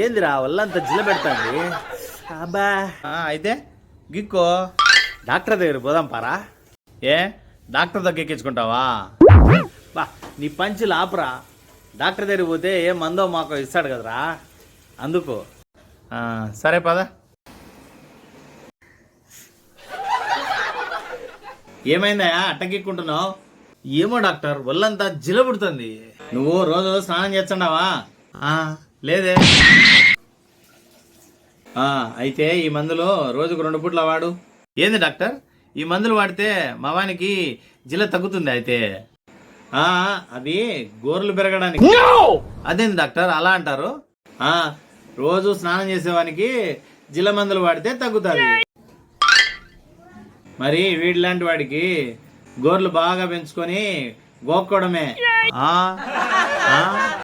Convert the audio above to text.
ఏందిరా వల్లంతా జిల్ల పెడతాంది. అబ్బా అయితే గిక్కో. డాక్టర్ దగ్గర పోదాం పారా. ఏ డాక్టర్ దగ్గర ఎక్కించుకుంటావా? బా నీ పంచులు ఆపురా. డాక్టర్ దగ్గర పోతే ఏ మందో మాకో ఇస్తాడు కదరా, అందుకు. సరే పద. ఏమైందయా అట్టగిక్కుంటున్నావు? ఏమో డాక్టర్ ఒళ్ళంతా జిల్ల పుడుతుంది. నువ్వు రోజు స్నానం చేస్తున్నావా? లేదే. అయితే ఈ మందులు రోజుకు 2 పూట్ల వాడు. ఏంది డాక్టర్ ఈ మందులు వాడితే మా వానికి జిల్ల తగ్గుతుంది అయితే? అది గోర్లు పెరగడానికి. అదేంది డాక్టర్ అలా అంటారు? రోజు స్నానం చేసేవానికి జిల్ల మందులు వాడితే తగ్గుతుంది. మరి వీడిలాంటి వాడికి గోర్లు బాగా పెంచుకొని గోక్కోవడమే.